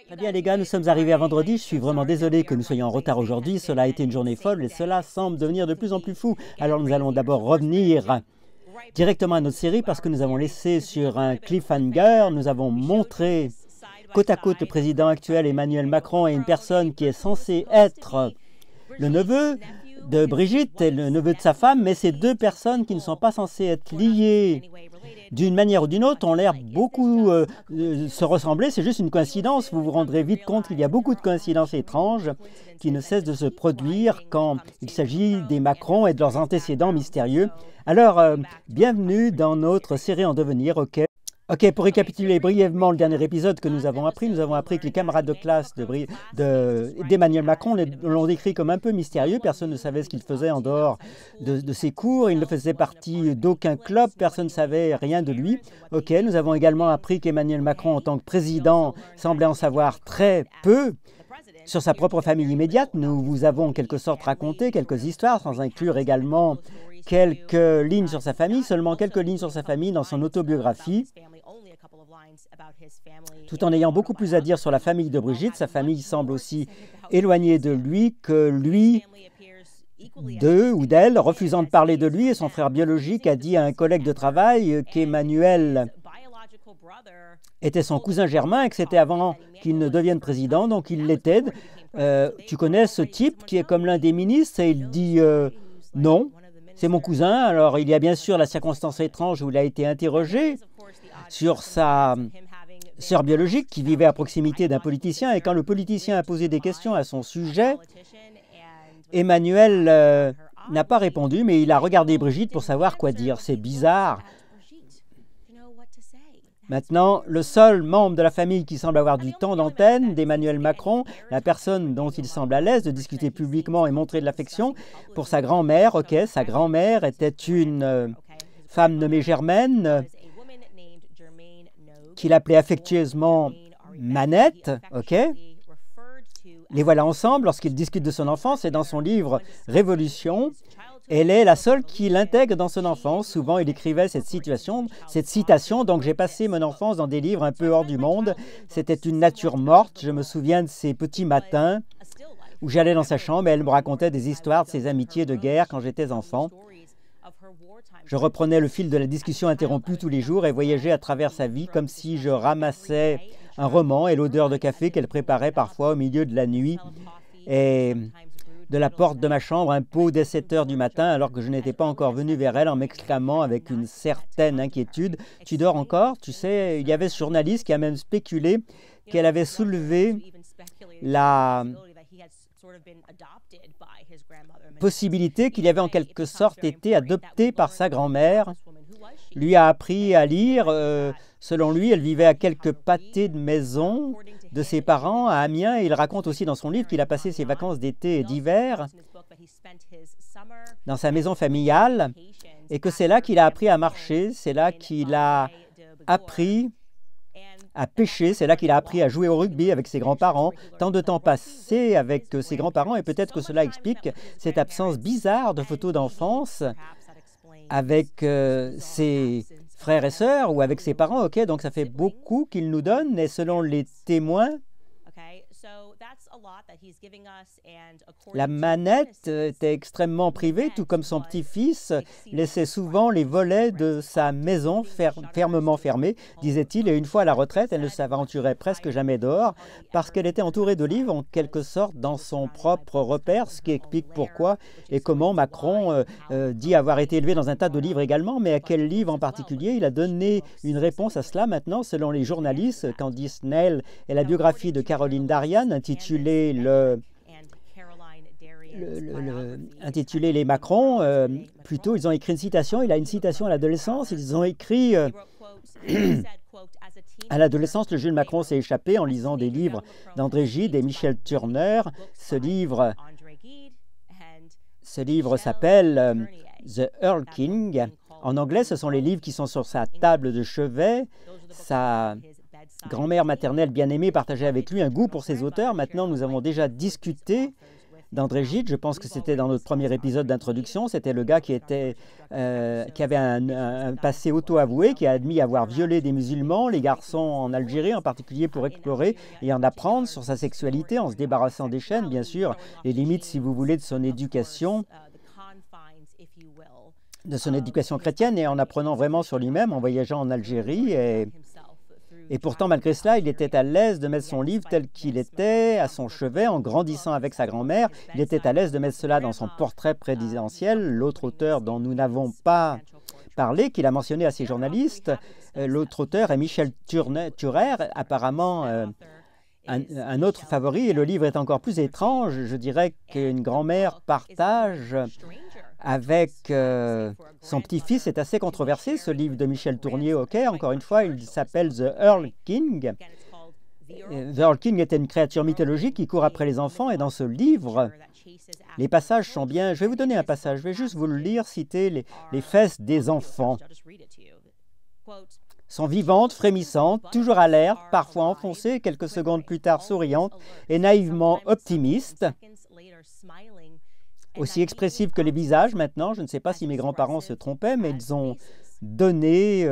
Très bien les gars, nous sommes arrivés à vendredi. Je suis vraiment désolé que nous soyons en retard aujourd'hui. Cela a été une journée folle et cela semble devenir de plus en plus fou. Alors nous allons d'abord revenir directement à notre série parce que nous avons laissé sur un cliffhanger. Nous avons montré côte à côte le président actuel Emmanuel Macron et une personne qui est censée être le neveu de Brigitte et le neveu de sa femme, mais ces deux personnes qui ne sont pas censées être liées d'une manière ou d'une autre ont l'air beaucoup se ressembler. C'est juste une coïncidence. Vous vous rendrez vite compte qu'il y a beaucoup de coïncidences étranges qui ne cessent de se produire quand il s'agit des Macron et de leurs antécédents mystérieux. Alors, bienvenue dans notre série en devenir, ok? Ok, pour récapituler brièvement le dernier épisode que nous avons appris que les camarades de classe d'Emmanuel Macron l'ont décrit comme un peu mystérieux. Personne ne savait ce qu'il faisait en dehors de ses cours. Il ne faisait partie d'aucun club. Personne ne savait rien de lui. Ok, nous avons également appris qu'Emmanuel Macron, en tant que président, semblait en savoir très peu sur sa propre famille immédiate. Nous vous avons en quelque sorte raconté quelques histoires, sans inclure également quelques lignes sur sa famille, seulement quelques lignes sur sa famille dans son autobiographie, tout en ayant beaucoup plus à dire sur la famille de Brigitte. Sa famille semble aussi éloignée de lui que lui d'eux ou d'elle, refusant de parler de lui. Et son frère biologique a dit à un collègue de travail qu'Emmanuel était son cousin germain et que c'était avant qu'il ne devienne président, donc il l'était. Tu connais ce type qui est comme l'un des ministres? Et il dit non, c'est mon cousin. Alors il y a bien sûr la circonstance étrange où il a été interrogé sur sa sœur biologique qui vivait à proximité d'un politicien, et quand le politicien a posé des questions à son sujet, Emmanuel n'a pas répondu, mais il a regardé Brigitte pour savoir quoi dire. C'est bizarre. Maintenant, le seul membre de la famille qui semble avoir du temps d'antenne d'Emmanuel Macron, la personne dont il semble à l'aise de discuter publiquement et montrer de l'affection pour sa grand-mère. Ok, sa grand-mère était une femme nommée Germaine, qu'il appelait affectueusement Manette, ok? Les voilà ensemble lorsqu'il discute de son enfance, et dans son livre Révolution, elle est la seule qui l'intègre dans son enfance. Souvent, il écrivait cette citation, donc j'ai passé mon enfance dans des livres un peu hors du monde. C'était une nature morte. Je me souviens de ces petits matins où j'allais dans sa chambre et elle me racontait des histoires de ses amitiés de guerre quand j'étais enfant. Je reprenais le fil de la discussion interrompue tous les jours et voyageais à travers sa vie comme si je ramassais un roman, et l'odeur de café qu'elle préparait parfois au milieu de la nuit et de la porte de ma chambre un pot dès 7 heures du matin alors que je n'étais pas encore venu vers elle en m'exclamant avec une certaine inquiétude: « Tu dors encore ?» Tu sais, il y avait ce journaliste qui a même spéculé qu'elle avait soulevé la possibilité qu'il avait en quelque sorte été adopté par sa grand-mère, lui a appris à lire. Selon lui, elle vivait à quelques pâtés de maison de ses parents à Amiens, et il raconte aussi dans son livre qu'il a passé ses vacances d'été et d'hiver dans sa maison familiale et que c'est là qu'il a appris à marcher, c'est là qu'il a appris à pêcher, c'est là qu'il a appris à jouer au rugby avec ses grands-parents. Tant de temps passé avec ses grands-parents, et peut-être que cela explique cette absence bizarre de photos d'enfance avec ses frères et sœurs ou avec ses parents. Ok, donc ça fait beaucoup qu'il nous donne, et selon les témoins, la Manette était extrêmement privée, tout comme son petit-fils laissait souvent les volets de sa maison fermement fermés, disait-il, et une fois à la retraite, elle ne s'aventurait presque jamais dehors parce qu'elle était entourée de livres, en quelque sorte, dans son propre repère, ce qui explique pourquoi et comment Macron dit avoir été élevé dans un tas de livres également. Mais à quel livre en particulier? Il a donné une réponse à cela maintenant, selon les journalistes. Candice Neil et la biographie de Caroline Darian, intitulée intitulé Les Macron, plutôt, ils ont écrit une citation. Il a une citation à l'adolescence. Ils ont écrit à l'adolescence, le jeune Macron s'est échappé en lisant des livres d'André Gide et Michel Turner. Ce livre s'appelle The Earl King. En anglais, ce sont les livres qui sont sur sa table de chevet. Sa grand-mère maternelle bien-aimée partageait avec lui un goût pour ces auteurs. Maintenant, nous avons déjà discuté d'André Gide. Je pense que c'était dans notre premier épisode d'introduction. C'était le gars qui avait un passé auto-avoué, qui a admis avoir violé des musulmans, les garçons en Algérie en particulier, pour explorer et en apprendre sur sa sexualité en se débarrassant des chaînes, bien sûr, les limites, si vous voulez, de son éducation chrétienne, et en apprenant vraiment sur lui-même, en voyageant en Algérie. Et pourtant, malgré cela, il était à l'aise de mettre son livre tel qu'il était à son chevet, en grandissant avec sa grand-mère. Il était à l'aise de mettre cela dans son portrait présidentiel. L'autre auteur dont nous n'avons pas parlé, qu'il a mentionné à ses journalistes, l'autre auteur est Michel Thurer, apparemment un autre favori. Et le livre est encore plus étrange. Je dirais qu'une grand-mère partage avec son petit-fils. C'est assez controversé, ce livre de Michel Tournier. Encore une fois, il s'appelle The Earl King. The Earl King était une créature mythologique qui court après les enfants, et dans ce livre, les passages sont bien... Je vais vous donner un passage, je vais juste vous le lire, citer les fesses des enfants. Sont vivantes, frémissantes, toujours alertes, parfois enfoncées, quelques secondes plus tard souriantes et naïvement optimistes. Aussi expressifs que les visages maintenant. Je ne sais pas si mes grands-parents se trompaient, mais ils ont donné...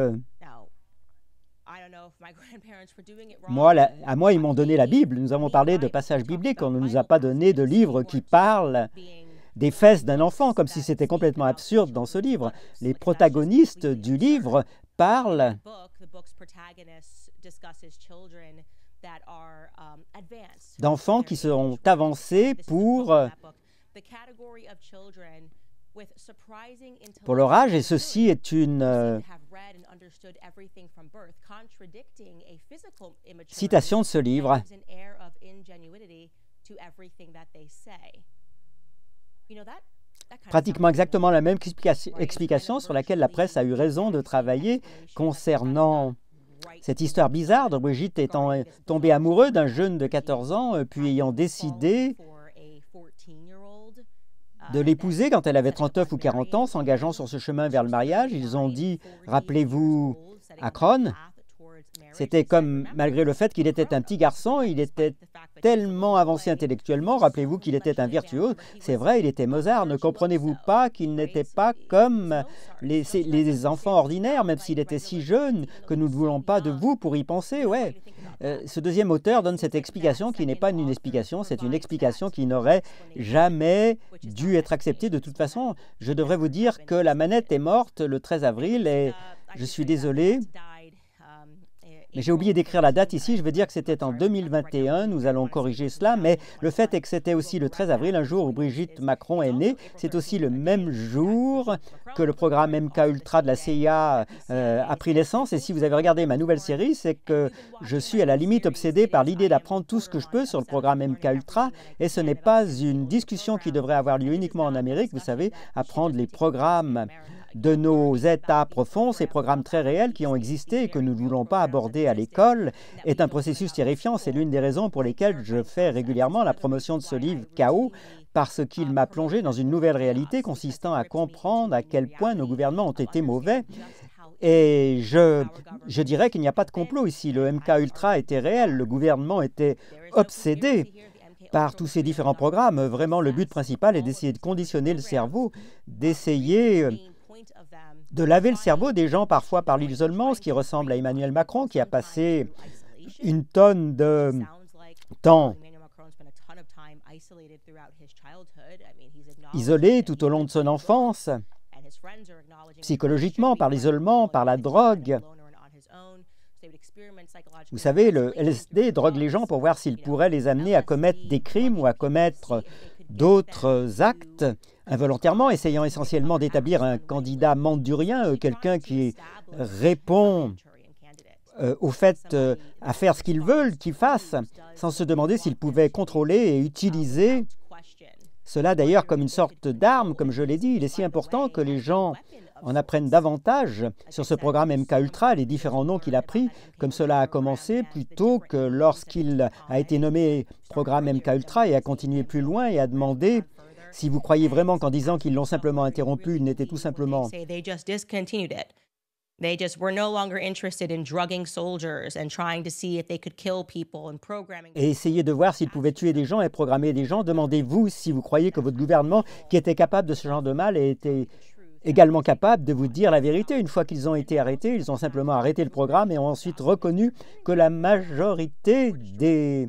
à moi, ils m'ont donné la Bible. Nous avons parlé de passages bibliques. On ne nous a pas donné de livre qui parle des fesses d'un enfant, comme si c'était complètement absurde dans ce livre. Les protagonistes du livre parlent d'enfants qui seront avancés pour leur âge, et ceci est une citation de ce livre. Pratiquement exactement la même explication sur laquelle la presse a eu raison de travailler concernant cette histoire bizarre de Brigitte étant tombée amoureuse d'un jeune de 14 ans, puis ayant décidé de l'épouser quand elle avait 39 ou 40 ans, s'engageant sur ce chemin vers le mariage. Ils ont dit, rappelez-vous, Akron, c'était comme, malgré le fait qu'il était un petit garçon, il était tellement avancé intellectuellement, rappelez-vous qu'il était un virtuose. C'est vrai, il était Mozart. Ne comprenez-vous pas qu'il n'était pas comme les enfants ordinaires, même s'il était si jeune, que nous ne voulons pas de vous pour y penser, ouais. Ce deuxième auteur donne cette explication qui n'est pas une explication, c'est une explication qui n'aurait jamais dû être acceptée de toute façon. Je devrais vous dire que la manette est morte le 13 avril et je suis désolé, mais j'ai oublié d'écrire la date ici. Je veux dire que c'était en 2021, nous allons corriger cela, mais le fait est que c'était aussi le 13 avril, un jour où Brigitte Macron est née. C'est aussi le même jour que le programme MK Ultra de la CIA a pris naissance. Et si vous avez regardé ma nouvelle série, c'est que je suis à la limite obsédé par l'idée d'apprendre tout ce que je peux sur le programme MK Ultra. Et ce n'est pas une discussion qui devrait avoir lieu uniquement en Amérique. Vous savez, apprendre les programmes de nos États profonds, ces programmes très réels qui ont existé et que nous ne voulons pas aborder à l'école, est un processus terrifiant. C'est l'une des raisons pour lesquelles je fais régulièrement la promotion de ce livre Chaos, parce qu'il m'a plongé dans une nouvelle réalité consistant à comprendre à quel point nos gouvernements ont été mauvais. Et je dirais qu'il n'y a pas de complot ici. Le MK Ultra était réel, le gouvernement était obsédé par tous ces différents programmes. Vraiment, le but principal est d'essayer de conditionner le cerveau, d'essayer de laver le cerveau des gens parfois par l'isolement, ce qui ressemble à Emmanuel Macron qui a passé une tonne de temps isolé tout au long de son enfance, psychologiquement, par l'isolement, par la drogue. Vous savez, le LSD drogue les gens pour voir s'il pourrait les amener à commettre des crimes ou à commettre d'autres actes involontairement, essayant essentiellement d'établir un candidat mandurien, quelqu'un qui répond au fait à faire ce qu'ils veulent qu'ils fassent, sans se demander s'ils pouvaient contrôler et utiliser cela d'ailleurs comme une sorte d'arme, comme je l'ai dit. Il est si important que les gens en apprennent davantage sur ce programme MK Ultra, les différents noms qu'il a pris, comme cela a commencé, plutôt que lorsqu'il a été nommé programme MK Ultra et a continué plus loin et a demandé si vous croyez vraiment qu'en disant qu'ils l'ont simplement interrompu, il n'était tout simplement They just were no longer interested in drugging soldiers and trying to see if they could kill people and programming. Et essayez de voir s'ils pouvaient tuer des gens et programmer des gens. Demandez-vous si vous croyez que votre gouvernement, qui était capable de ce genre de mal, était également capable de vous dire la vérité. Une fois qu'ils ont été arrêtés, ils ont simplement arrêté le programme et ont ensuite reconnu que la majorité des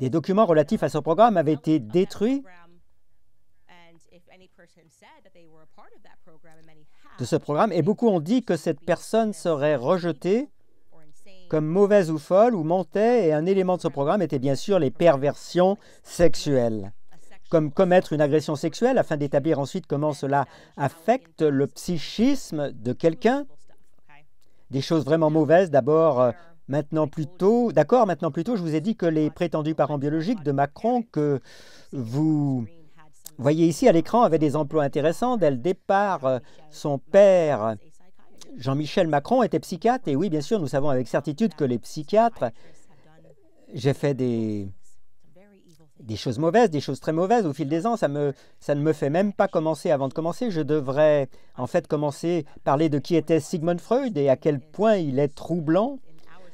documents relatifs à ce programme avaient été détruits de ce programme. Et beaucoup ont dit que cette personne serait rejetée comme mauvaise ou folle ou mentait, et un élément de ce programme était bien sûr les perversions sexuelles, comme commettre une agression sexuelle afin d'établir ensuite comment cela affecte le psychisme de quelqu'un. Des choses vraiment mauvaises. D'abord, maintenant plus tôt, je vous ai dit que les prétendus parents biologiques de Macron que vous voyez ici à l'écran avaient des emplois intéressants. Dès le départ, son père, Jean-Michel Macron, était psychiatre. Et oui, bien sûr, nous savons avec certitude que les psychiatres, j'ai fait des choses mauvaises, des choses très mauvaises au fil des ans. Ça ne me fait même pas commencer. Avant de commencer, je devrais en fait commencer à parler de qui était Sigmund Freud et à quel point il est troublant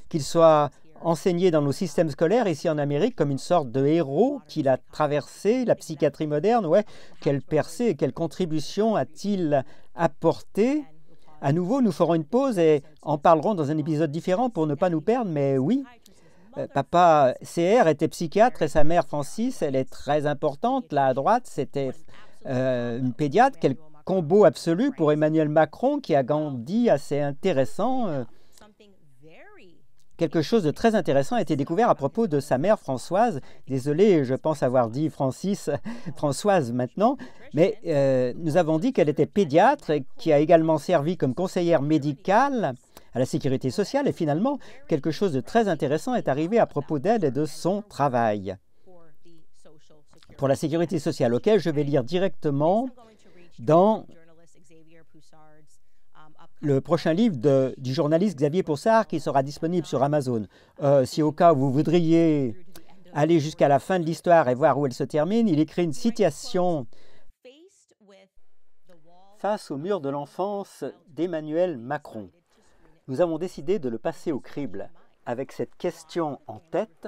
qu'il soit enseigné dans nos systèmes scolaires ici en Amérique comme une sorte de héros qu'il a traversé la psychiatrie moderne. Ouais, quelle percée et quelle contribution a-t-il apporté? À nouveau, nous ferons une pause et en parlerons dans un épisode différent pour ne pas nous perdre, mais oui, papa CR était psychiatre et sa mère Francis, elle est très importante. Là à droite, c'était une pédiatre. Quel combo absolu pour Emmanuel Macron qui a grandi assez intéressant. Quelque chose de très intéressant a été découvert à propos de sa mère Françoise. Désolé, je pense avoir dit Françoise maintenant, mais nous avons dit qu'elle était pédiatre et qui a également servi comme conseillère médicale à la sécurité sociale. Et finalement, quelque chose de très intéressant est arrivé à propos d'elle et de son travail pour la sécurité sociale, auquel je vais lire directement dans le prochain livre du journaliste Xavier Poussard qui sera disponible sur Amazon. Si au cas où vous voudriez aller jusqu'à la fin de l'histoire et voir où elle se termine, il écrit une citation face au mur de l'enfance d'Emmanuel Macron. Nous avons décidé de le passer au crible avec cette question en tête.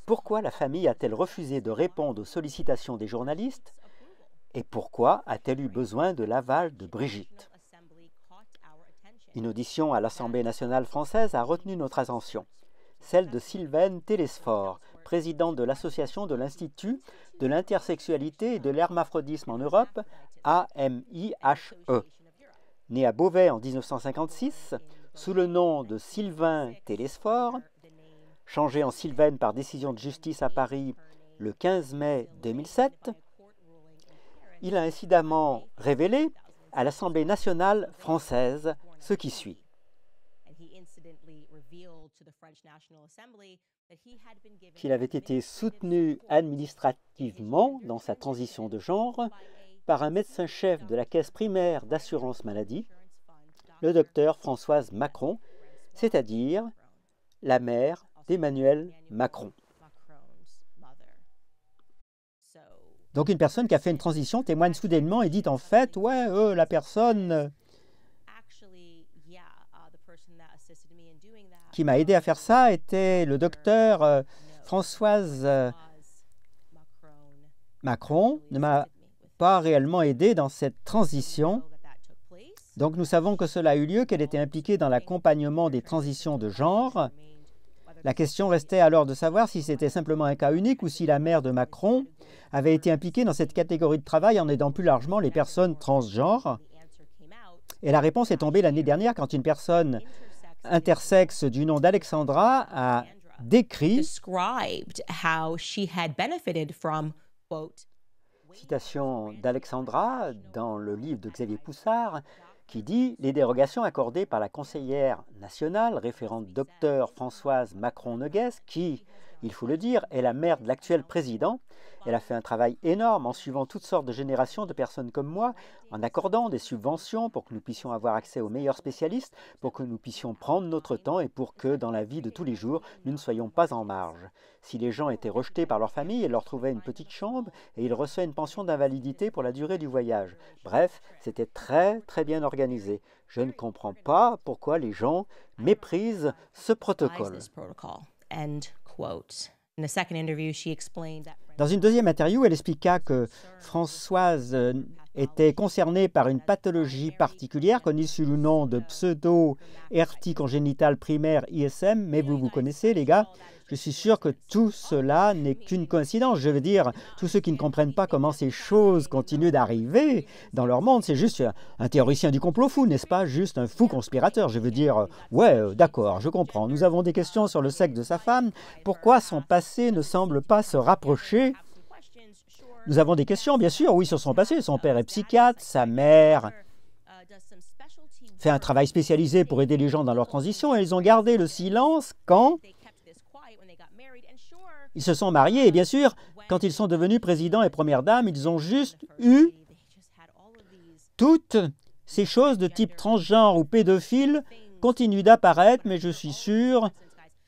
Pourquoi la famille a-t-elle refusé de répondre aux sollicitations des journalistes et pourquoi a-t-elle eu besoin de l'aval de Brigitte? Une audition à l'Assemblée nationale française a retenu notre attention, celle de Sylvaine Télesphore, présidente de l'Association de l'Institut de l'intersexualité et de l'hermaphrodisme en Europe, AMIHE. Née à Beauvais en 1956, sous le nom de Sylvain Télesphore, changé en Sylvaine par décision de justice à Paris le 15 mai 2007, il a incidemment révélé à l'Assemblée nationale française ce qui suit. Qu'il avait été soutenu administrativement dans sa transition de genre par un médecin-chef de la caisse primaire d'assurance maladie, le docteur Françoise Macron, c'est-à-dire la mère d'Emmanuel Macron. Donc une personne qui a fait une transition témoigne soudainement et dit en fait, ouais, la personne qui m'a aidé à faire ça était le docteur Françoise Macron, ne m'a pas réellement aidé dans cette transition. Donc nous savons que cela a eu lieu, qu'elle était impliquée dans l'accompagnement des transitions de genre. La question restait alors de savoir si c'était simplement un cas unique ou si la mère de Macron avait été impliquée dans cette catégorie de travail en aidant plus largement les personnes transgenres. Et la réponse est tombée l'année dernière quand une personne intersexe du nom d'Alexandra a décrit, citation d'Alexandra dans le livre de Xavier Poussard, qui dit « Les dérogations accordées par la conseillère nationale, référente docteur Françoise Macron-Noguès, qui, il faut le dire, est la mère de l'actuel président. Elle a fait un travail énorme en suivant toutes sortes de générations de personnes comme moi, en accordant des subventions pour que nous puissions avoir accès aux meilleurs spécialistes, pour que nous puissions prendre notre temps et pour que, dans la vie de tous les jours, nous ne soyons pas en marge. Si les gens étaient rejetés par leur famille, elle leur trouvait une petite chambre et ils recevaient une pension d'invalidité pour la durée du voyage. Bref, c'était très bien organisé. Je ne comprends pas pourquoi les gens méprisent ce protocole. Dans une deuxième interview, elle expliqua que Françoise était concernée par une pathologie particulière connue sous le nom de pseudo-hertie congénitale primaire ISM, mais vous connaissez les gars, je suis sûr que tout cela n'est qu'une coïncidence. Je veux dire, tous ceux qui ne comprennent pas comment ces choses continuent d'arriver dans leur monde, c'est juste un théoricien du complot fou, n'est-ce pas? Juste un fou conspirateur. Je veux dire, ouais, d'accord, je comprends. Nous avons des questions sur le sexe de sa femme. Pourquoi son passé ne semble pas se rapprocher? Nous avons des questions, bien sûr, oui, sur son passé. Son père est psychiatre, sa mère fait un travail spécialisé pour aider les gens dans leur transition et ils ont gardé le silence quand ils se sont mariés. Et bien sûr, quand ils sont devenus président et première dame, ils ont juste eu toutes ces choses de type transgenre ou pédophile continuent d'apparaître, mais je suis sûr,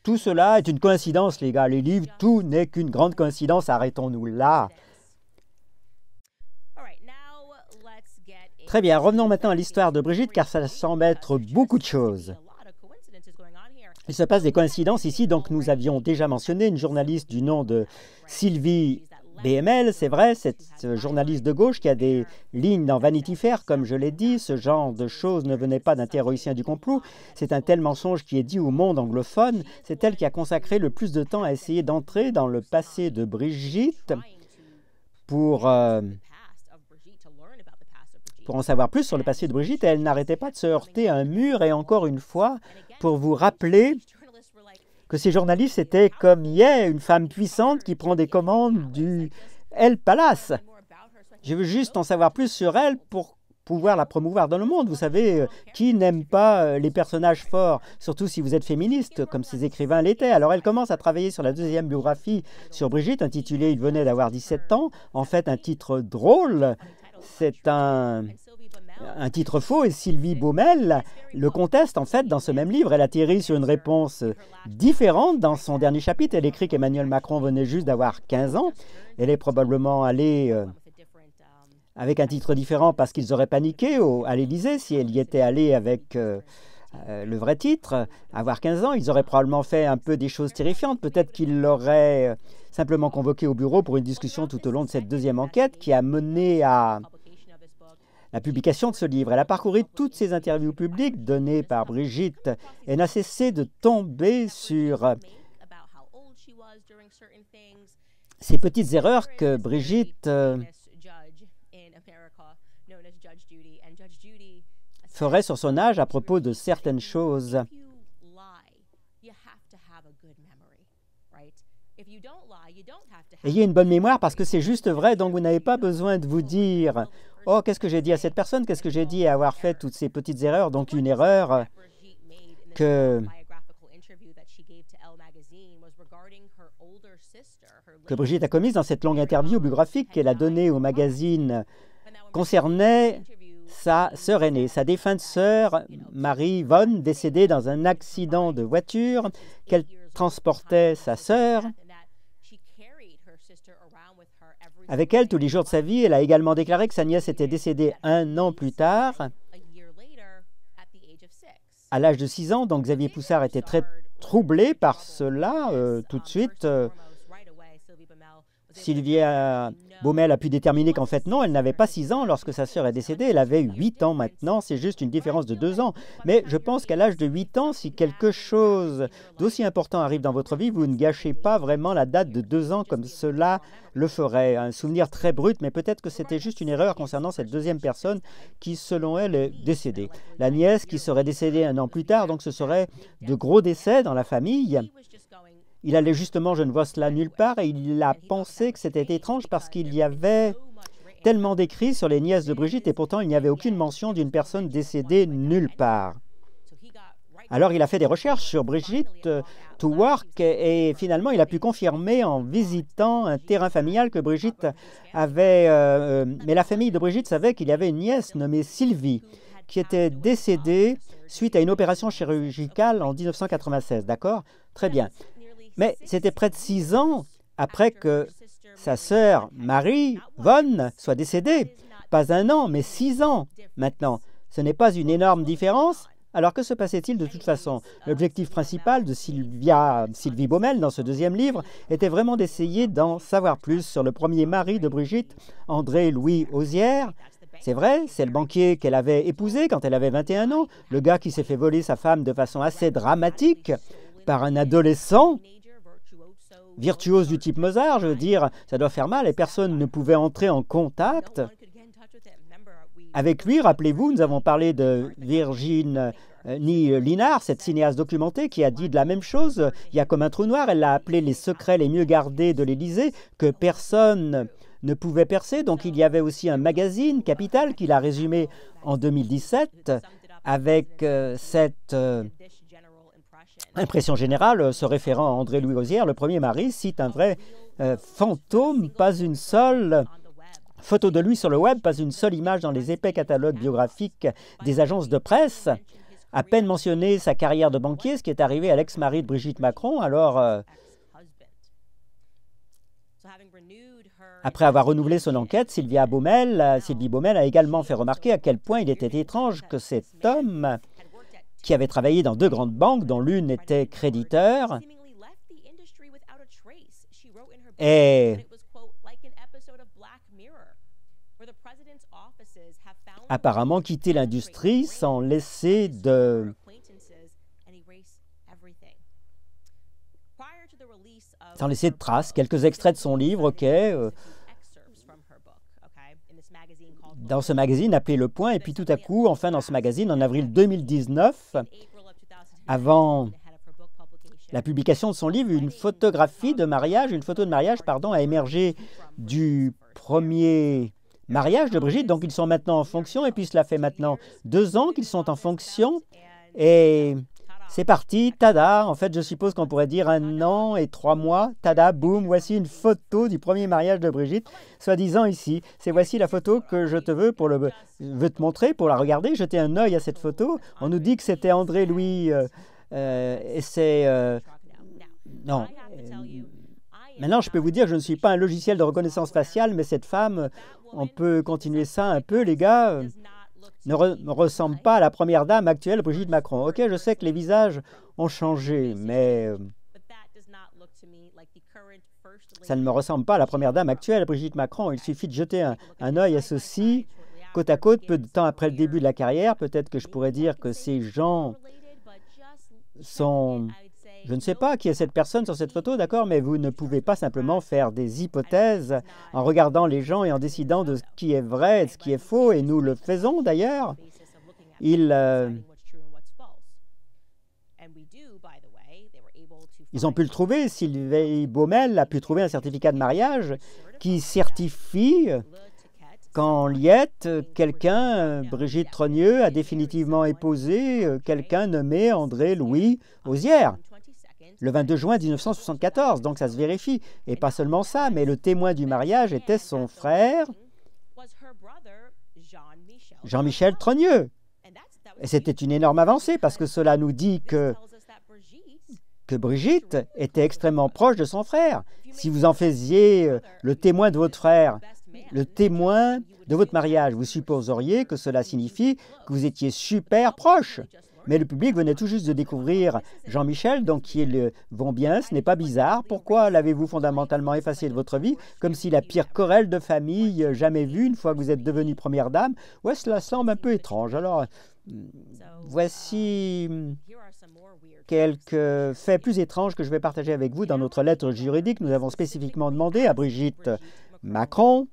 tout cela est une coïncidence, les gars. Les livres, tout n'est qu'une grande coïncidence. Arrêtons-nous là. Très bien, revenons maintenant à l'histoire de Brigitte, car ça semble être beaucoup de choses. Il se passe des coïncidences ici, donc nous avions déjà mentionné une journaliste du nom de Sylvie BML, c'est vrai, cette journaliste de gauche qui a des lignes dans Vanity Fair, comme je l'ai dit, ce genre de choses ne venait pas d'un théoricien du complot, c'est un tel mensonge qui est dit au monde anglophone, c'est elle qui a consacré le plus de temps à essayer d'entrer dans le passé de Brigitte pour en savoir plus sur le passé de Brigitte, et elle n'arrêtait pas de se heurter à un mur, et encore une fois, pour vous rappeler que ces journalistes étaient comme une femme puissante qui prend des commandes du El Palace. Je veux juste en savoir plus sur elle pour pouvoir la promouvoir dans le monde. Vous savez, qui n'aime pas les personnages forts, surtout si vous êtes féministe, comme ces écrivains l'étaient. Alors elle commence à travailler sur la deuxième biographie sur Brigitte, intitulée « Il venait d'avoir 17 ans ». En fait, un titre drôle. C'est un titre faux et Sylvie Baumel le conteste en fait dans ce même livre. Elle atterrit sur une réponse différente dans son dernier chapitre. Elle écrit qu'Emmanuel Macron venait juste d'avoir 15 ans. Elle est probablement allée avec un titre différent parce qu'ils auraient paniqué à l'Élysée. Si elle y était allée avec le vrai titre, avoir 15 ans, ils auraient probablement fait un peu des choses terrifiantes. Peut-être qu'ils l'auraient simplement convoqué au bureau pour une discussion tout au long de cette deuxième enquête qui a mené à la publication de ce livre. Elle a parcouru toutes ces interviews publiques données par Brigitte et n'a cessé de tomber sur ces petites erreurs que Brigitte ferait sur son âge à propos de certaines choses. Ayez une bonne mémoire parce que c'est juste vrai, donc vous n'avez pas besoin de vous dire « Oh, qu'est-ce que j'ai dit à cette personne? Qu'est-ce que j'ai dit à avoir fait toutes ces petites erreurs? » Donc une erreur que Brigitte a commise dans cette longue interview biographique qu'elle a donnée au magazine concernait sa sœur aînée, sa défunte sœur Marie Von, décédée dans un accident de voiture qu'elle transportait sa sœur avec elle tous les jours de sa vie. Elle a également déclaré que sa nièce était décédée 1 an plus tard, à l'âge de 6 ans. Donc Xavier Poussard était très troublé par cela tout de suite. Sylvia Baumel a pu déterminer qu'en fait non, elle n'avait pas 6 ans lorsque sa sœur est décédée, elle avait 8 ans maintenant, c'est juste une différence de 2 ans. Mais je pense qu'à l'âge de 8 ans, si quelque chose d'aussi important arrive dans votre vie, vous ne gâchez pas vraiment la date de 2 ans comme cela le ferait. Un souvenir très brut, mais peut-être que c'était juste une erreur concernant cette deuxième personne qui, selon elle, est décédée. La nièce qui serait décédée 1 an plus tard, donc ce serait de gros décès dans la famille. Il allait justement, je ne vois cela nulle part, et il a pensé que c'était étrange parce qu'il y avait tellement d'écrits sur les nièces de Brigitte et pourtant il n'y avait aucune mention d'une personne décédée nulle part. Alors il a fait des recherches sur Brigitte to Work et finalement il a pu confirmer en visitant un terrain familial que Brigitte avait... mais la famille de Brigitte savait qu'il y avait une nièce nommée Sylvie qui était décédée suite à une opération chirurgicale en 1996, d'accord? Très bien. Mais c'était près de 6 ans après que sa sœur Marie Von soit décédée. Pas 1 an, mais 6 ans maintenant. Ce n'est pas une énorme différence? Alors que se passait-il de toute façon? L'objectif principal de Sylvie Baumel dans ce deuxième livre était vraiment d'essayer d'en savoir plus sur le premier mari de Brigitte, André-Louis Osière. C'est vrai, c'est le banquier qu'elle avait épousé quand elle avait 21 ans, le gars qui s'est fait voler sa femme de façon assez dramatique par un adolescent virtuose du type Mozart, je veux dire, ça doit faire mal et personne ne pouvait entrer en contact avec lui. Rappelez-vous, nous avons parlé de Virginie Linard, cette cinéaste documentée qui a dit de la même chose. Il y a comme un trou noir, elle l'a appelé les secrets les mieux gardés de l'Élysée, que personne ne pouvait percer. Donc il y avait aussi un magazine, Capital, qui l'a résumé en 2017 avec cette impression générale se référant à André-Louis Osière, le premier mari, cite un vrai fantôme, pas une seule photo de lui sur le web, pas une seule image dans les épais catalogues biographiques des agences de presse. À peine mentionné sa carrière de banquier, ce qui est arrivé à l'ex-mari de Brigitte Macron. Alors, après avoir renouvelé son enquête, Sylvie Baumel a également fait remarquer à quel point il était étrange que cet homme, qui avait travaillé dans 2 grandes banques, dont l'une était créditeur, ait apparemment quitté l'industrie sans laisser de traces. Quelques extraits de son livre, ok. Dans ce magazine appelé Le Point, et puis tout à coup, enfin dans ce magazine, en avril 2019, avant la publication de son livre, une photo de mariage, a émergé du premier mariage de Brigitte. Donc ils sont maintenant en fonction, et puis cela fait maintenant 2 ans qu'ils sont en fonction, et c'est parti, tada. En fait, je suppose qu'on pourrait dire 1 an et 3 mois, tada, boum, voici une photo du premier mariage de Brigitte, soi-disant ici. Voici la photo que je te veux te montrer, pour la regarder, jeter un œil à cette photo. On nous dit que c'était André-Louis, et c'est... non. Maintenant, je peux vous dire que je ne suis pas un logiciel de reconnaissance faciale, mais cette femme, on peut continuer ça un peu, les gars, ne ressemble pas à la première dame actuelle, Brigitte Macron. Ok, je sais que les visages ont changé, mais ça ne me ressemble pas à la première dame actuelle, Brigitte Macron. Il suffit de jeter un œil à ceci, côte à côte, peu de temps après le début de la carrière. Peut-être que je pourrais dire que ces gens sont... Je ne sais pas qui est cette personne sur cette photo, d'accord, mais vous ne pouvez pas simplement faire des hypothèses en regardant les gens et en décidant de ce qui est vrai et de ce qui est faux, et nous le faisons d'ailleurs. Ils ont pu le trouver. Sylvie Baumel a pu trouver un certificat de mariage qui certifie qu'en Liette, quelqu'un, Brigitte Trogneux, a définitivement épousé quelqu'un nommé André-Louis Osière, le 22 juin 1974, donc ça se vérifie. Et pas seulement ça, mais le témoin du mariage était son frère, Jean-Michel Trogneux. Et c'était une énorme avancée, parce que cela nous dit que Brigitte était extrêmement proche de son frère. Si vous en faisiez le témoin de votre frère, le témoin de votre mariage, vous supposeriez que cela signifie que vous étiez super proches. Mais le public venait tout juste de découvrir Jean-Michel, donc qui vont bien, ce n'est pas bizarre. Pourquoi l'avez-vous fondamentalement effacé de votre vie, comme si la pire querelle de famille jamais vue une fois que vous êtes devenue première dame? Ouais, cela semble un peu étrange. Alors, voici quelques faits plus étranges que je vais partager avec vous. Dans notre lettre juridique, nous avons spécifiquement demandé à Brigitte Macron,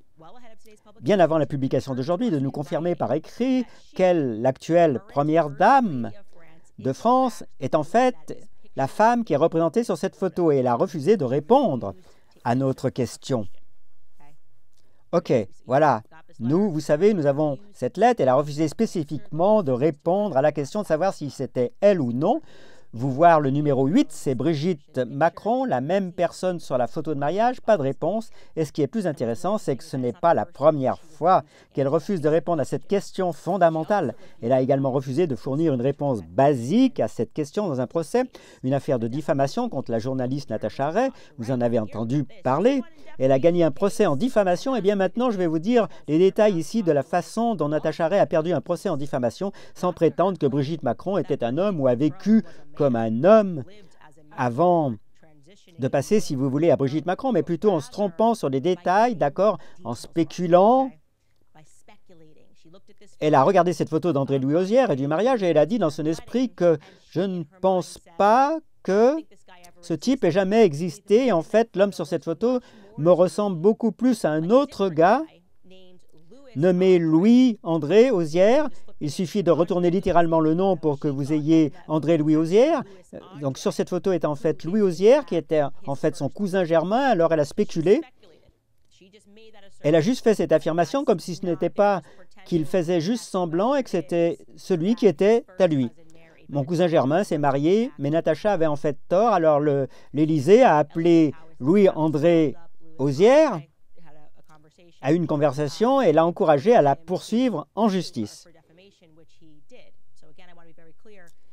bien avant la publication d'aujourd'hui, de nous confirmer par écrit qu'elle, l'actuelle première dame de France, est en fait la femme qui est représentée sur cette photo, et elle a refusé de répondre à notre question. OK, voilà. Nous, vous savez, nous avons cette lettre. Elle a refusé spécifiquement de répondre à la question de savoir si c'était elle ou non. Vous voir le numéro 8, c'est Brigitte Macron, la même personne sur la photo de mariage, pas de réponse. Et ce qui est plus intéressant, c'est que ce n'est pas la première fois qu'elle refuse de répondre à cette question fondamentale. Elle a également refusé de fournir une réponse basique à cette question dans un procès, une affaire de diffamation contre la journaliste Natacha Ray. Vous en avez entendu parler. Elle a gagné un procès en diffamation. Et bien maintenant, je vais vous dire les détails ici de la façon dont Natacha Ray a perdu un procès en diffamation sans prétendre que Brigitte Macron était un homme ou a vécu comme un homme avant de passer, si vous voulez, à Brigitte Macron, mais plutôt en se trompant sur les détails, d'accord, en spéculant. Elle a regardé cette photo d'André-Louis Auzière et du mariage et elle a dit dans son esprit que je ne pense pas que ce type ait jamais existé. Et en fait, l'homme sur cette photo me ressemble beaucoup plus à un autre gars nommé Louis-André Auzière. Il suffit de retourner littéralement le nom pour que vous ayez André-Louis Auzière. Donc sur cette photo est en fait Louis Auzière, qui était en fait son cousin germain. Alors elle a spéculé. Elle a juste fait cette affirmation comme si ce n'était pas qu'il faisait juste semblant et que c'était celui qui était à lui. Mon cousin germain s'est marié, mais Natacha avait en fait tort. Alors l'Élysée a appelé Louis-André Auzière à une conversation et l'a encouragé à la poursuivre en justice.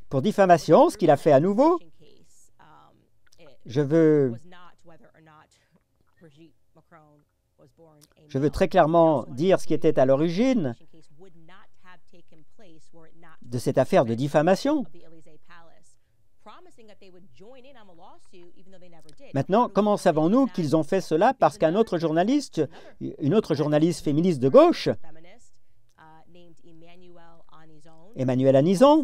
Pour diffamation, ce qu'il a fait à nouveau, je veux très clairement dire ce qui était à l'origine de cette affaire de diffamation. Maintenant, comment savons-nous qu'ils ont fait cela? Parce qu'un autre journaliste, une autre journaliste féministe de gauche, Emmanuelle Anison,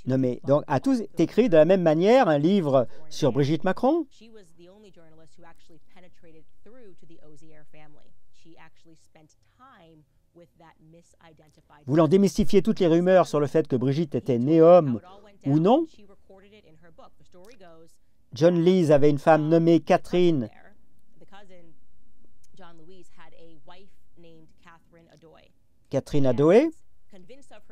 nommé, donc, a tous écrit de la même manière un livre sur Brigitte Macron. Voulant démystifier toutes les rumeurs sur le fait que Brigitte était née homme ou non, John Lees avait une femme nommée Catherine. Catherine Adoé.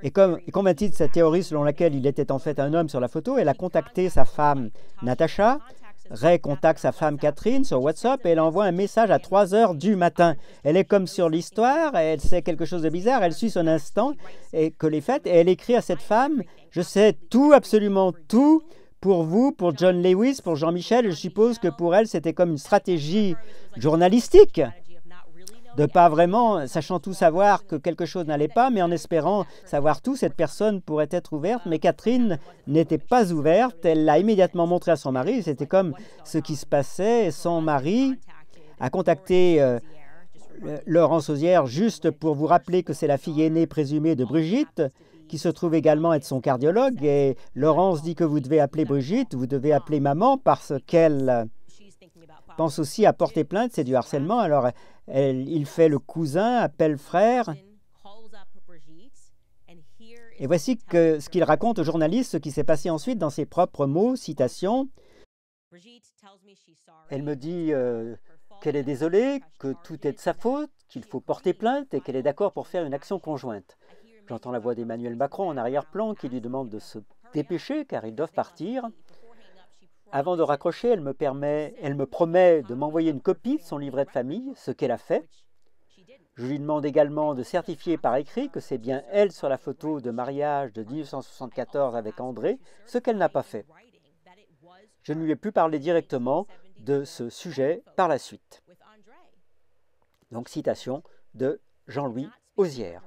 Et convaincue de cette théorie selon laquelle il était en fait un homme sur la photo, elle a contacté sa femme Natacha. Ray contacte sa femme Catherine sur WhatsApp et elle envoie un message à 3 heures du matin. Elle est comme sur l'histoire, elle sait quelque chose de bizarre, elle suit son instant et que les faits, et elle écrit à cette femme « Je sais tout, absolument tout, pour vous, pour John Lewis, pour Jean-Michel. Je suppose que pour elle, c'était comme une stratégie journalistique. » De pas vraiment, sachant tout savoir que quelque chose n'allait pas, mais en espérant savoir tout, cette personne pourrait être ouverte. Mais Catherine n'était pas ouverte. Elle l'a immédiatement montré à son mari. C'était comme ce qui se passait. Son mari a contacté Laurence Auzière juste pour vous rappeler que c'est la fille aînée présumée de Brigitte, qui se trouve également être son cardiologue. Et Laurence dit que vous devez appeler Brigitte, vous devez appeler maman parce qu'elle pense aussi à porter plainte, c'est du harcèlement. Alors, il fait le cousin, appelle frère. Et voici ce qu'il raconte au journaliste, ce qui s'est passé ensuite dans ses propres mots, citation. Elle me dit qu'elle est désolée, que tout est de sa faute, qu'il faut porter plainte et qu'elle est d'accord pour faire une action conjointe. J'entends la voix d'Emmanuel Macron en arrière-plan qui lui demande de se dépêcher car ils doivent partir. Avant de raccrocher, elle me promet de m'envoyer une copie de son livret de famille, ce qu'elle a fait. Je lui demande également de certifier par écrit que c'est bien elle sur la photo de mariage de 1974 avec André, ce qu'elle n'a pas fait. Je ne lui ai plus parlé directement de ce sujet par la suite. Donc, citation de Jean-Louis Auzière.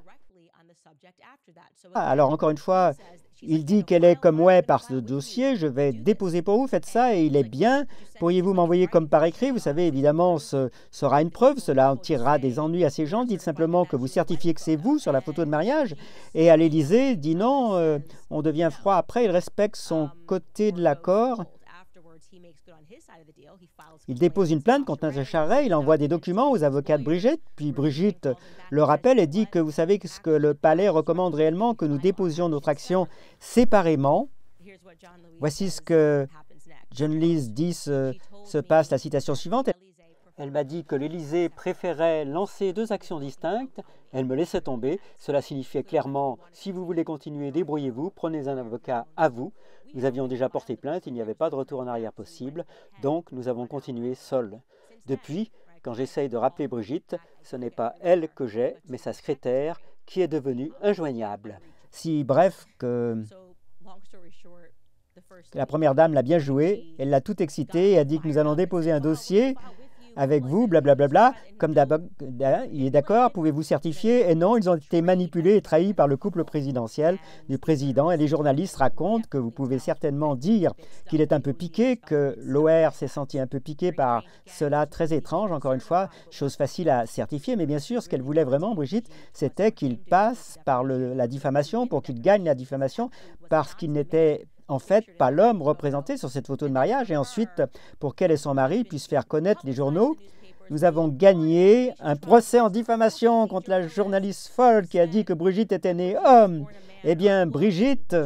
Alors, encore une fois, il dit qu'elle est comme ouais par ce dossier, je vais déposer pour vous, faites ça et il est bien. Pourriez-vous m'envoyer comme par écrit? Vous savez, évidemment, ce sera une preuve, cela en tirera des ennuis à ces gens. Dites simplement que vous certifiez que c'est vous sur la photo de mariage. Et à l'Élysée, dit non, on devient froid après, il respecte son côté de l'accord. Il dépose une plainte contre Natacha Ray, il envoie des documents aux avocats de Brigitte, puis Brigitte le rappelle et dit que vous savez ce que le palais recommande réellement, que nous déposions notre action séparément. Voici ce que John Lees dit se passe, la citation suivante. Elle m'a dit que l'Élysée préférait lancer deux actions distinctes. Elle me laissait tomber. Cela signifiait clairement, si vous voulez continuer, débrouillez-vous, prenez un avocat à vous. Nous avions déjà porté plainte, il n'y avait pas de retour en arrière possible, donc nous avons continué seuls. Depuis, quand j'essaye de rappeler Brigitte, ce n'est pas elle que j'ai, mais sa secrétaire, qui est devenue injoignable. Si bref que la première dame l'a bien joué, elle l'a tout excité et a dit que nous allons déposer un dossier avec vous, blablabla, comme d'abord, il est d'accord, pouvez-vous certifier? Et non, ils ont été manipulés et trahis par le couple présidentiel du président. Et les journalistes racontent que vous pouvez certainement dire qu'il est un peu piqué, que l'OR s'est senti un peu piqué par cela, très étrange, encore une fois, chose facile à certifier. Mais bien sûr, ce qu'elle voulait vraiment, Brigitte, c'était qu'il passe par la diffamation, pour qu'il gagne la diffamation, parce qu'il n'était en fait pas l'homme représenté sur cette photo de mariage, et ensuite pour qu'elle et son mari puissent faire connaître les journaux. Nous avons gagné un procès en diffamation contre la journaliste folle qui a dit que Brigitte était née homme. Eh bien, Brigitte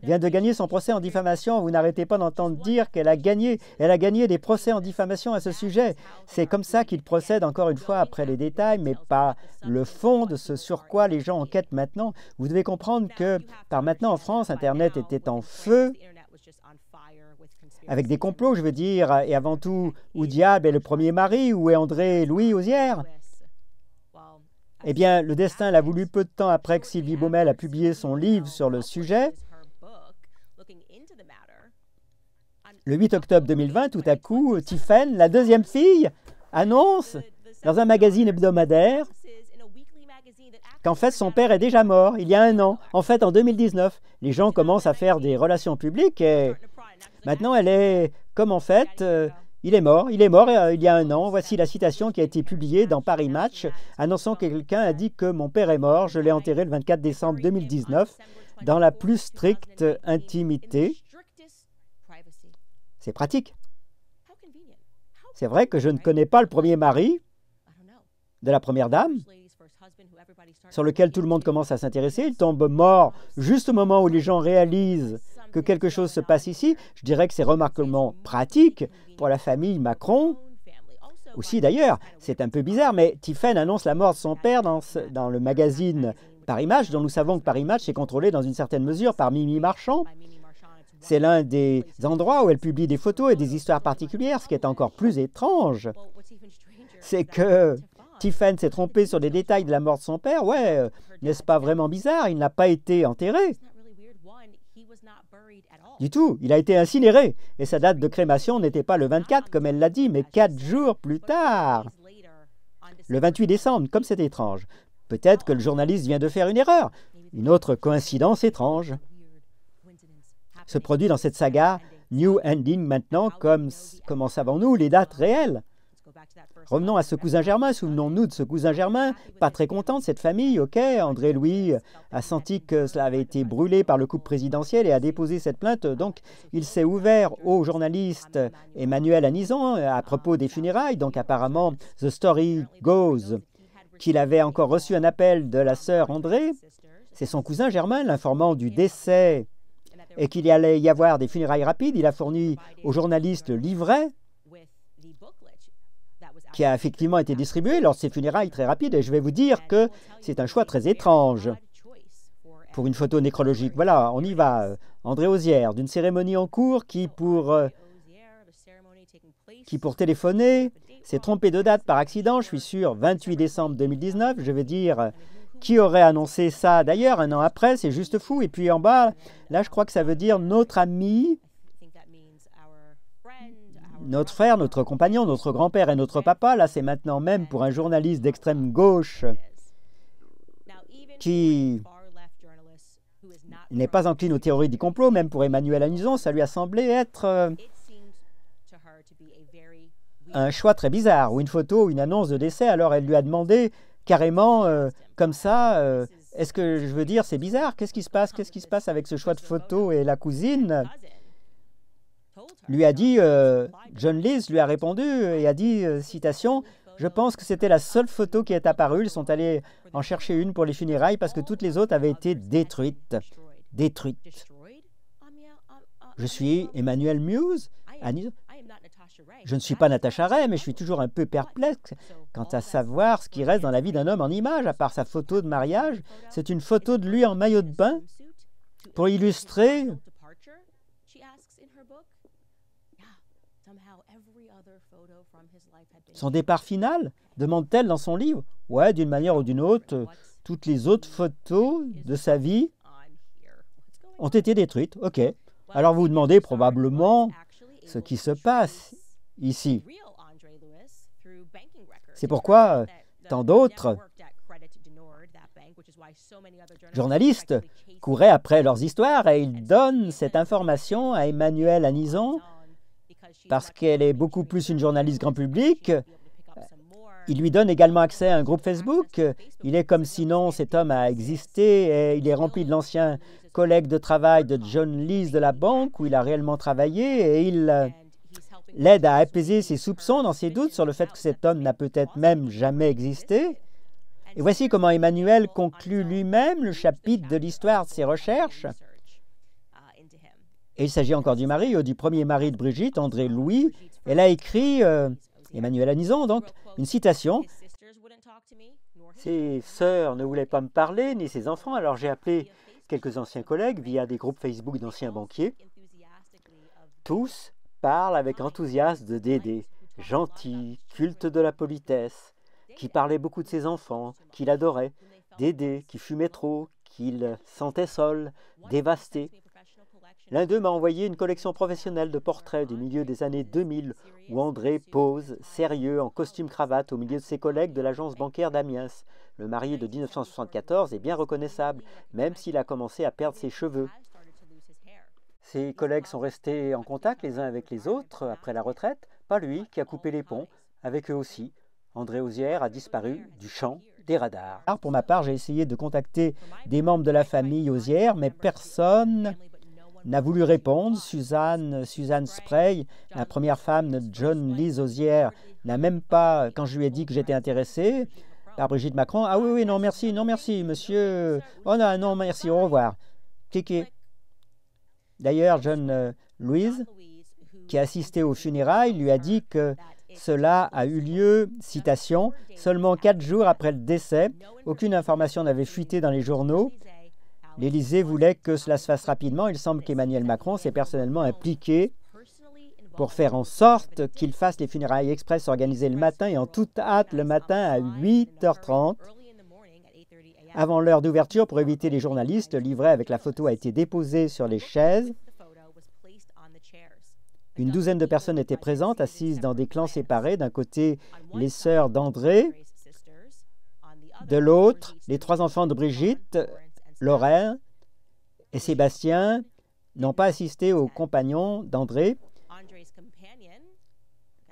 vient de gagner son procès en diffamation. Vous n'arrêtez pas d'entendre dire qu'elle a gagné. Elle a gagné des procès en diffamation à ce sujet. C'est comme ça qu'il procède, encore une fois, après les détails, mais pas le fond de ce sur quoi les gens enquêtent maintenant. Vous devez comprendre que, par maintenant en France, Internet était en feu, avec des complots, je veux dire, et avant tout, où diable est le premier mari, où est André-Louis Ozière? Eh bien, le destin l'a voulu peu de temps après que Sylvie Baumel a publié son livre sur le sujet. Le 8 octobre 2020, tout à coup, Tiffen, la deuxième fille, annonce dans un magazine hebdomadaire qu'en fait son père est déjà mort il y a 1 an, en fait en 2019. Les gens commencent à faire des relations publiques et maintenant elle est comme en fait, il est mort il y a 1 an. Voici la citation qui a été publiée dans Paris Match, annonçant que quelqu'un a dit que mon père est mort, je l'ai enterré le 24 décembre 2019 dans la plus stricte intimité. C'est pratique. C'est vrai que je ne connais pas le premier mari de la première dame, sur lequel tout le monde commence à s'intéresser. Il tombe mort juste au moment où les gens réalisent que quelque chose se passe ici. Je dirais que c'est remarquablement pratique pour la famille Macron. Aussi d'ailleurs, c'est un peu bizarre, mais Tiffen annonce la mort de son père dans le magazine Paris Match, dont nous savons que Paris Match est contrôlé dans une certaine mesure par Mimi Marchand. C'est l'un des endroits où elle publie des photos et des histoires particulières. Ce qui est encore plus étrange, c'est que Tiffen s'est trompée sur les détails de la mort de son père. Ouais, n'est-ce pas vraiment bizarre? Il n'a pas été enterré. Du tout, il a été incinéré. Et sa date de crémation n'était pas le 24, comme elle l'a dit, mais 4 jours plus tard. Le 28 décembre, comme c'est étrange. Peut-être que le journaliste vient de faire une erreur. Une autre coïncidence étrange se produit dans cette saga New Ending maintenant. Comment savons-nous les dates réelles? Revenons à ce cousin Germain, souvenons-nous de ce cousin Germain, pas très content de cette famille, ok, André-Louis a senti que cela avait été brûlé par le couple présidentiel et a déposé cette plainte, donc il s'est ouvert au journaliste Emmanuel Anison à propos des funérailles, donc apparemment The Story Goes qu'il avait encore reçu un appel de la sœur André, c'est son cousin Germain l'informant du décès et qu'il y allait y avoir des funérailles rapides. Il a fourni au journaliste le livret qui a effectivement été distribué lors de ces funérailles très rapides. Et je vais vous dire que c'est un choix très étrange pour une photo nécrologique. Voilà, on y va. André Ozière, d'une cérémonie en cours qui, pour téléphoner, s'est trompé de date par accident. Je suis sûr, 28 décembre 2019. Je vais dire qui aurait annoncé ça d'ailleurs 1 an après. C'est juste fou. Et puis en bas, là, je crois que ça veut dire notre ami, notre frère, notre compagnon, notre grand-père et notre papa. Là, c'est maintenant même pour un journaliste d'extrême gauche qui n'est pas encline aux théories du complot, même pour Emmanuel Anison, ça lui a semblé être un choix très bizarre, ou une photo, ou une annonce de décès. Alors elle lui a demandé carrément, comme ça, est-ce que je veux dire, c'est bizarre, qu'est-ce qui se passe? Qu'est-ce qui se passe avec ce choix de photo? Et la cousine lui a dit, John Lees lui a répondu et a dit, citation, « Je pense que c'était la seule photo qui est apparue. Ils sont allés en chercher une pour les funérailles parce que toutes les autres avaient été détruites. » Détruites. Je suis Emmanuel Muse. Je ne suis pas Natasha Ray, mais je suis toujours un peu perplexe quant à savoir ce qui reste dans la vie d'un homme en image, à part sa photo de mariage. C'est une photo de lui en maillot de bain pour illustrer son départ final, demande-t-elle dans son livre. Ouais, d'une manière ou d'une autre, toutes les autres photos de sa vie ont été détruites. Ok. Alors vous vous demandez probablement ce qui se passe ici. C'est pourquoi tant d'autres journalistes couraient après leurs histoires et ils donnent cette information à Emmanuelle Anison parce qu'elle est beaucoup plus une journaliste grand public. Il lui donne également accès à un groupe Facebook. Il est comme sinon cet homme a existé et il est rempli de l'ancien collègue de travail de John Lees de la banque où il a réellement travaillé et il l'aide à apaiser ses soupçons dans ses doutes sur le fait que cet homme n'a peut-être même jamais existé. Et voici comment Emmanuel conclut lui-même le chapitre de l'histoire de ses recherches. Et il s'agit encore du mari, ou du premier mari de Brigitte, André Louis. Elle a écrit, Emmanuelle Anison, donc, une citation. « Ses sœurs ne voulaient pas me parler, ni ses enfants, alors j'ai appelé quelques anciens collègues via des groupes Facebook d'anciens banquiers. Tous parlent avec enthousiasme de Dédé, gentil, culte de la politesse, qui parlait beaucoup de ses enfants, qu'il adorait, Dédé qui fumait trop, qu'il sentait seul, dévasté. L'un d'eux m'a envoyé une collection professionnelle de portraits du milieu des années 2000 où André pose, sérieux, en costume-cravate au milieu de ses collègues de l'agence bancaire d'Amiens. Le marié de 1974 est bien reconnaissable, même s'il a commencé à perdre ses cheveux. Ses collègues sont restés en contact les uns avec les autres après la retraite, pas lui qui a coupé les ponts, avec eux aussi. André Ozière a disparu du champ des radars. Alors, pour ma part, j'ai essayé de contacter des membres de la famille Ozière, mais personne n'a voulu répondre. Suzanne Spray, la première femme de John Lees Ozière, n'a même pas, quand je lui ai dit que j'étais intéressé par Brigitte Macron, ah oui, non merci, monsieur, oh non, non, merci, au revoir. Cliquez. D'ailleurs, John Louise, qui a assisté aux funérailles, lui a dit que cela a eu lieu, citation, seulement 4 jours après le décès. Aucune information n'avait fuité dans les journaux. L'Élysée voulait que cela se fasse rapidement. Il semble qu'Emmanuel Macron s'est personnellement impliqué pour faire en sorte qu'il fasse les funérailles express organisées le matin et en toute hâte le matin à 8h30. Avant l'heure d'ouverture, pour éviter les journalistes, le livret avec la photo a été déposé sur les chaises. Une douzaine de personnes étaient présentes, assises dans des clans séparés. D'un côté, les sœurs d'André. De l'autre, les 3 enfants de Brigitte, Lorraine et Sébastien n'ont pas assisté aux compagnons d'André.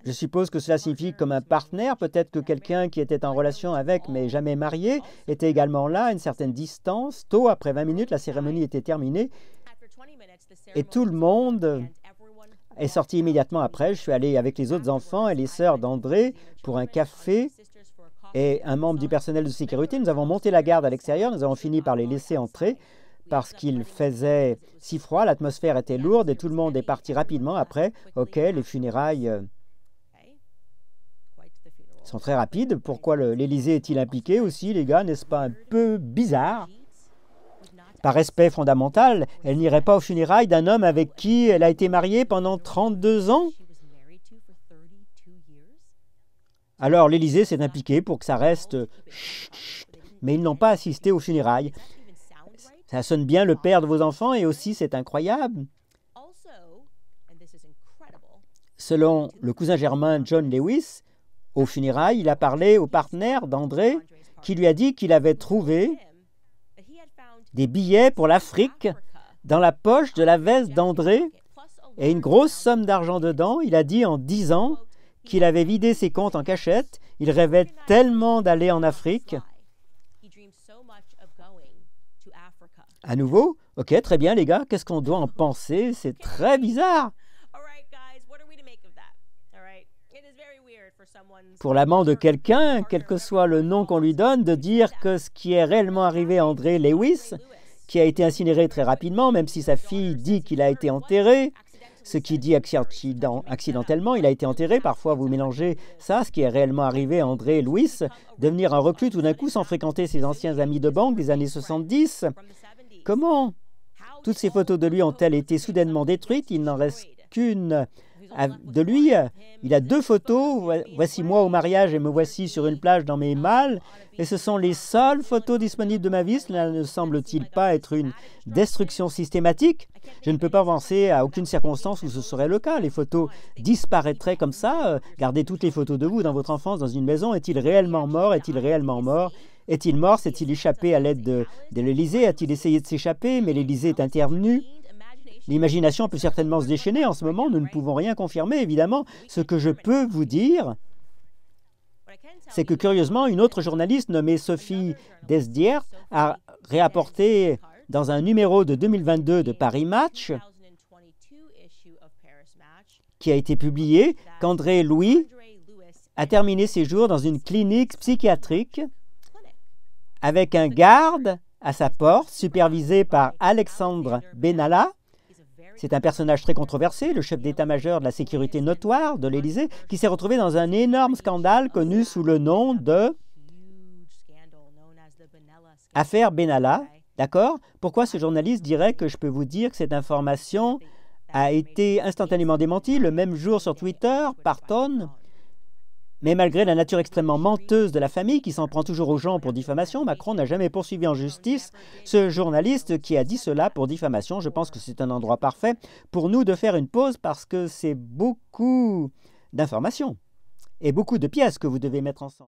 Je suppose que cela signifie comme un partenaire, peut-être que quelqu'un qui était en relation avec mais jamais marié était également là à une certaine distance. Tôt, après 20 minutes, la cérémonie était terminée et tout le monde est sorti immédiatement après. Je suis allé avec les autres enfants et les sœurs d'André pour un café et un membre du personnel de sécurité. Nous avons monté la garde à l'extérieur, nous avons fini par les laisser entrer parce qu'il faisait si froid, l'atmosphère était lourde et tout le monde est parti rapidement après. Ok, les funérailles sont très rapides. Pourquoi l'Élysée est-il impliqué aussi, les gars? N'est-ce pas un peu bizarre? Par respect fondamental, elle n'irait pas aux funérailles d'un homme avec qui elle a été mariée pendant 32 ans. Alors l'Élysée s'est impliqué pour que ça reste chut, mais ils n'ont pas assisté aux funérailles. Ça sonne bien le père de vos enfants et aussi c'est incroyable. Selon le cousin germain John Lewis, aux funérailles, il a parlé au partenaire d'André qui lui a dit qu'il avait trouvé des billets pour l'Afrique dans la poche de la veste d'André et une grosse somme d'argent dedans. Il a dit en 10 ans qu'il avait vidé ses comptes en cachette. Il rêvait tellement d'aller en Afrique. À nouveau, ok, très bien les gars, qu'est-ce qu'on doit en penser? C'est très bizarre. Pour l'amant de quelqu'un, quel que soit le nom qu'on lui donne, de dire que ce qui est réellement arrivé à André Lewis, qui a été incinéré très rapidement, même si sa fille dit qu'il a été enterré, ce qui dit accidentellement, il a été enterré. Parfois, vous mélangez ça, ce qui est réellement arrivé à André Louis, devenir un reclus tout d'un coup sans fréquenter ses anciens amis de banque des années 70. Comment toutes ces photos de lui ont-elles été soudainement détruites? Il n'en reste qu'une de lui. Il a 2 photos. Voici moi au mariage et me voici sur une plage dans mes malles. Et ce sont les seules photos disponibles de ma vie. Cela ne semble-t-il pas être une destruction systématique? Je ne peux pas penser à aucune circonstance où ce serait le cas. Les photos disparaîtraient comme ça. Gardez toutes les photos de vous dans votre enfance dans une maison. Est-il réellement mort? Est-il réellement mort? Est-il mort? S'est-il échappé à l'aide de l'Élysée? A-t-il essayé de s'échapper, mais l'Élysée est intervenue? L'imagination peut certainement se déchaîner en ce moment. Nous ne pouvons rien confirmer, évidemment. Ce que je peux vous dire, c'est que curieusement, une autre journaliste nommée Sophie Desdier a rapporté dans un numéro de 2022 de Paris Match, qui a été publié, qu'André Louis a terminé ses jours dans une clinique psychiatrique avec un garde à sa porte, supervisé par Alexandre Benalla. C'est un personnage très controversé, le chef d'état-major de la sécurité notoire de l'Élysée, qui s'est retrouvé dans un énorme scandale connu sous le nom de Affaire Benalla. D'accord? Pourquoi ce journaliste dirait que je peux vous dire que cette information a été instantanément démentie le même jour sur Twitter par tonnes? Mais malgré la nature extrêmement menteuse de la famille qui s'en prend toujours aux gens pour diffamation, Macron n'a jamais poursuivi en justice ce journaliste qui a dit cela pour diffamation. Je pense que c'est un endroit parfait pour nous de faire une pause parce que c'est beaucoup d'informations et beaucoup de pièces que vous devez mettre ensemble.